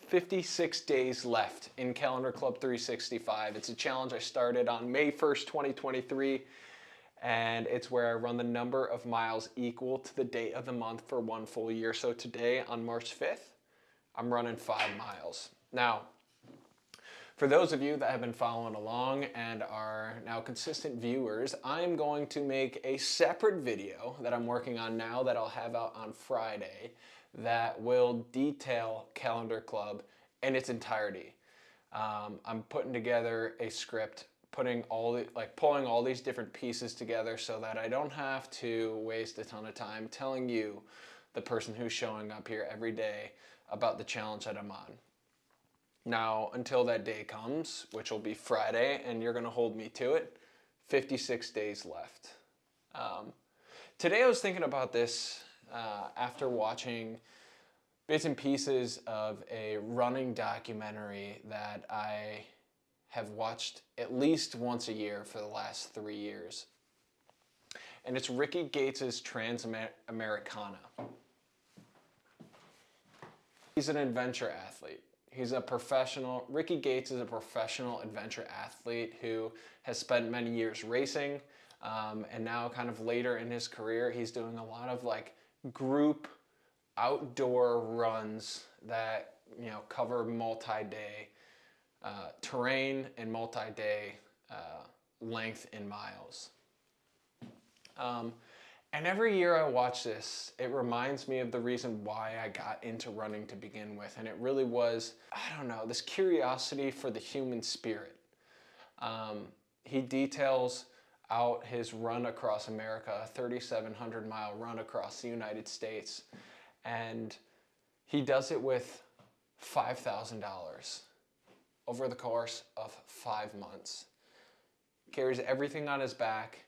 56 days left in Calendar Club 365. It's a challenge I started on May 1st, 2023, and it's where I run the number of miles equal to the date of the month for one full year. So today, on March 5th, I'm running 5 miles. Now, for those of you that have been following along and are now consistent viewers, I'm going to make a separate video that I'm working on now that I'll have out on Friday that will detail Calendar Club in its entirety. I'm putting together a script, pulling all these different pieces together so that I don't have to waste a ton of time telling you, the person who's showing up here every day, about the challenge that I'm on. Now, until that day comes, which will be Friday, and you're gonna hold me to it, 56 days left. Today I was thinking about this after watching bits and pieces of a running documentary that I have watched at least once a year for the last 3 years. And it's Ricky Gates's Trans-Americana. He's an adventure athlete. Ricky Gates is a professional adventure athlete who has spent many years racing, and now kind of later in his career, he's doing a lot of group outdoor runs that, cover multi-day terrain and multi-day length in miles. And every year I watch this, it reminds me of the reason why I got into running to begin with. And it really was, this curiosity for the human spirit. He details out his run across America, a 3,700 mile run across the United States. And he does it with $5,000 over the course of 5 months. Carries everything on his back.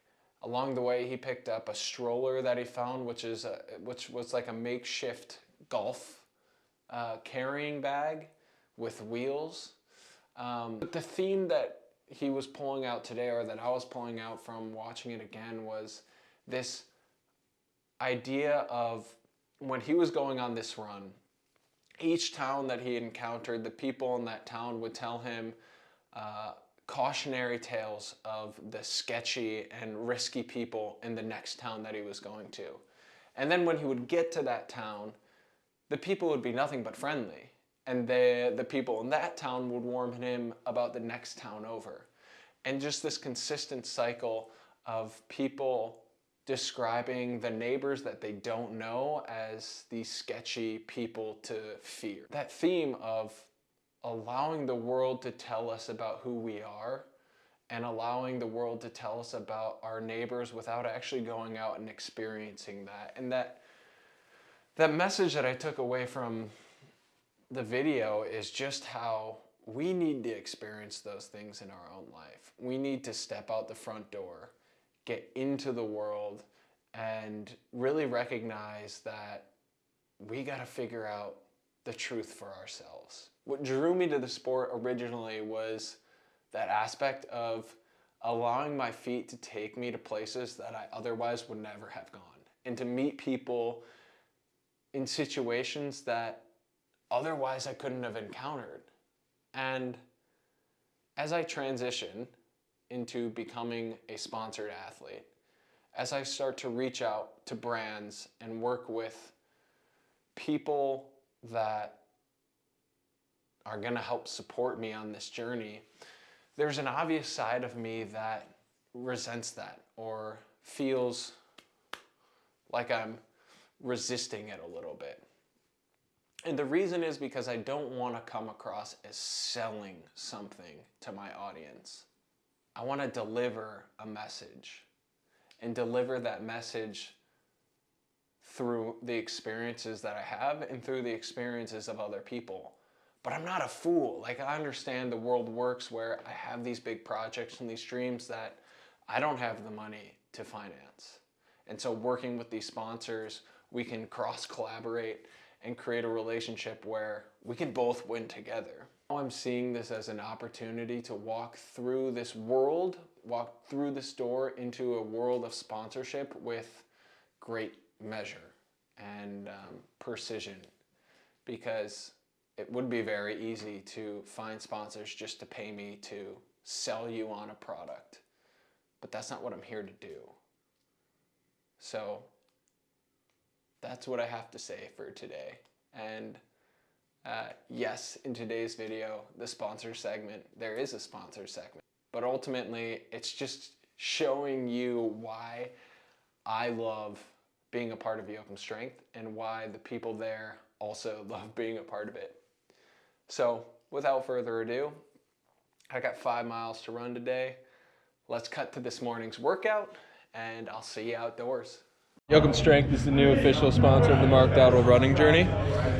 Along the way, he picked up a stroller that he found, which was like a makeshift golf carrying bag with wheels. But the theme that he was pulling out today, or that I was pulling out from watching it again, was this idea of when he was going on this run, each town that he encountered, the people in that town would tell him cautionary tales of the sketchy and risky people in the next town that he was going to. And then when he would get to that town, the people would be nothing but friendly. And the people in that town would warn him about the next town over. And just this consistent cycle of people describing the neighbors that they don't know as these sketchy people to fear. That theme of allowing the world to tell us about who we are and allowing the world to tell us about our neighbors without actually going out and experiencing that. And that message that I took away from the video is just how we need to experience those things in our own life. We need to step out the front door, get into the world, and really recognize that we got to figure out the truth for ourselves. What drew me to the sport originally was that aspect of allowing my feet to take me to places that I otherwise would never have gone, and to meet people in situations that otherwise I couldn't have encountered. And as I transition into becoming a sponsored athlete, as I start to reach out to brands and work with people that are going to help support me on this journey, there's an obvious side of me that resents that or feels like I'm resisting it a little bit. And the reason is because I don't want to come across as selling something to my audience. I want to deliver a message, and deliver that message through the experiences that I have and through the experiences of other people. But I'm not a fool. I understand the world works where I have these big projects and these dreams that I don't have the money to finance. And so working with these sponsors, we can cross-collaborate and create a relationship where we can both win together. Now I'm seeing this as an opportunity to walk through this world, walk through this door into a world of sponsorship with great measure and precision, because it would be very easy to find sponsors just to pay me to sell you on a product. But that's not what I'm here to do. So that's what I have to say for today. And yes, in today's video, the sponsor segment, there is a sponsor segment. But ultimately, it's just showing you why I love being a part of Jochum Strength and why the people there also love being a part of it. So without further ado, I got 5 miles to run today. Let's cut to this morning's workout and I'll see you outdoors. Jochum Strength is the new official sponsor of the Mark Dowdle running journey.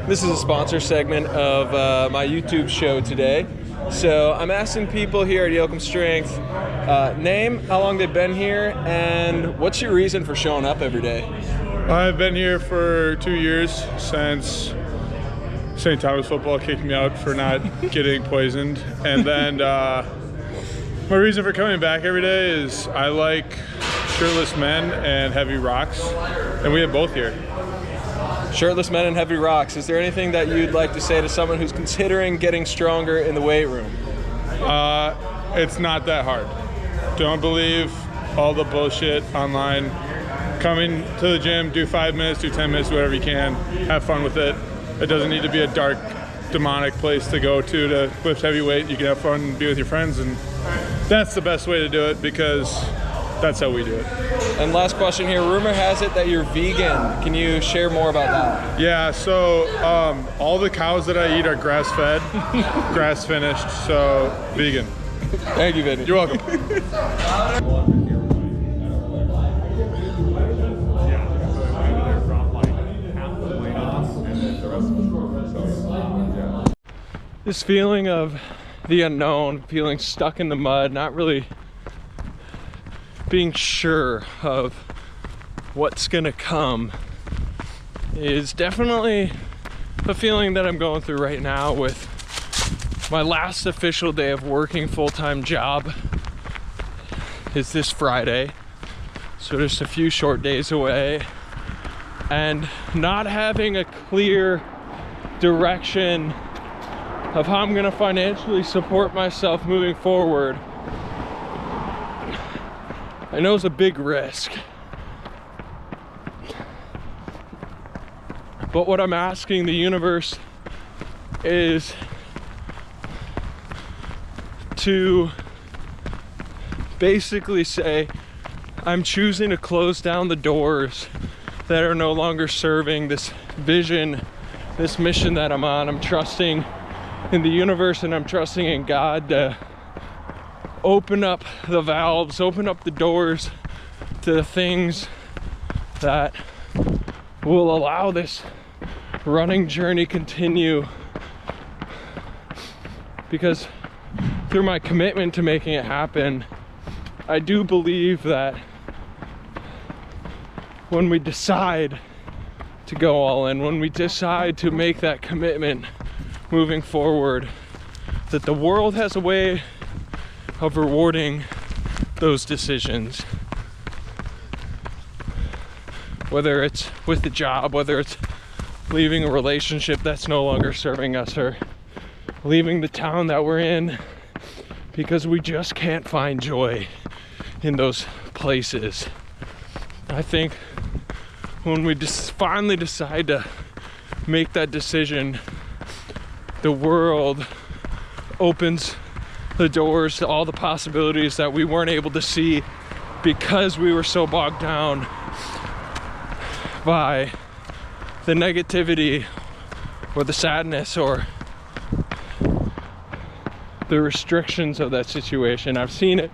This is a sponsor segment of my YouTube show today. So I'm asking people here at Jochum Strength, name, how long they've been here, and what's your reason for showing up every day? I've been here for 2 years, since St. Thomas football kicked me out for not getting poisoned. And then my reason for coming back every day is I like shirtless men and heavy rocks, and we have both here. Shirtless men and heavy rocks. Is there anything that you'd like to say to someone who's considering getting stronger in the weight room? It's not that hard. Don't believe all the bullshit online. Come in to the gym, do 5 minutes, do 10 minutes, whatever you can. Have fun with it. It doesn't need to be a dark, demonic place to go to lift heavy weight. You can have fun and be with your friends, and that's the best way to do it because that's how we do it. And last question here, rumor has it that you're vegan. Can you share more about that? Yeah, so all the cows that I eat are grass-fed, grass-finished, so vegan. Thank you, Vinny. You're welcome. This feeling of the unknown, feeling stuck in the mud, not really being sure of what's gonna come, is definitely a feeling that I'm going through right now with my last official day of working full-time job is this Friday. So just a few short days away, and not having a clear direction of how I'm gonna financially support myself moving forward. I know it's a big risk, but what I'm asking the universe is to basically say, I'm choosing to close down the doors that are no longer serving this vision, this mission that I'm on. I'm trusting in the universe and I'm trusting in God to open up the valves, open up the doors to the things that will allow this running journey continue. Because through my commitment to making it happen, I do believe that when we decide to go all in, when we decide to make that commitment moving forward, that the world has a way of rewarding those decisions. Whether it's with the job, whether it's leaving a relationship that's no longer serving us, or leaving the town that we're in because we just can't find joy in those places. I think when we finally decide to make that decision, the world opens the doors to all the possibilities that we weren't able to see because we were so bogged down by the negativity or the sadness or the restrictions of that situation. I've seen it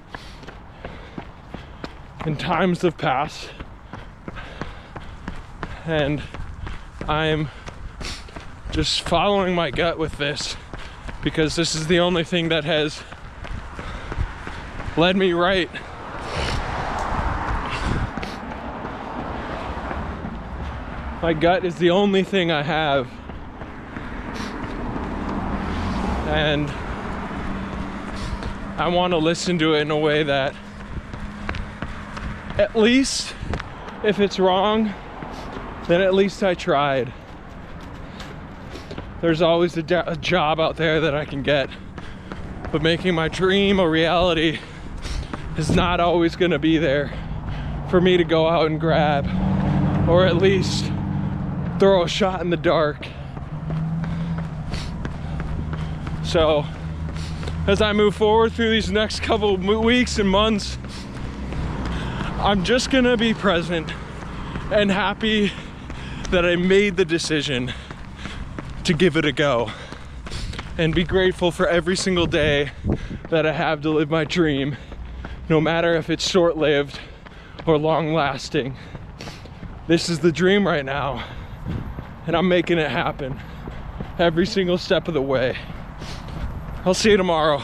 in times of past, and I'm just following my gut with this because this is the only thing that has led me right. My gut is the only thing I have, and I want to listen to it in a way that, at least if it's wrong, then at least I tried. there's always a job out there that I can get. But making my dream a reality is not always gonna be there for me to go out and grab, or at least throw a shot in the dark. So as I move forward through these next couple weeks and months, I'm just gonna be present and happy that I made the decision to give it a go, and be grateful for every single day that I have to live my dream, no matter if it's short-lived or long-lasting. This is the dream right now, and I'm making it happen every single step of the way. I'll see you tomorrow.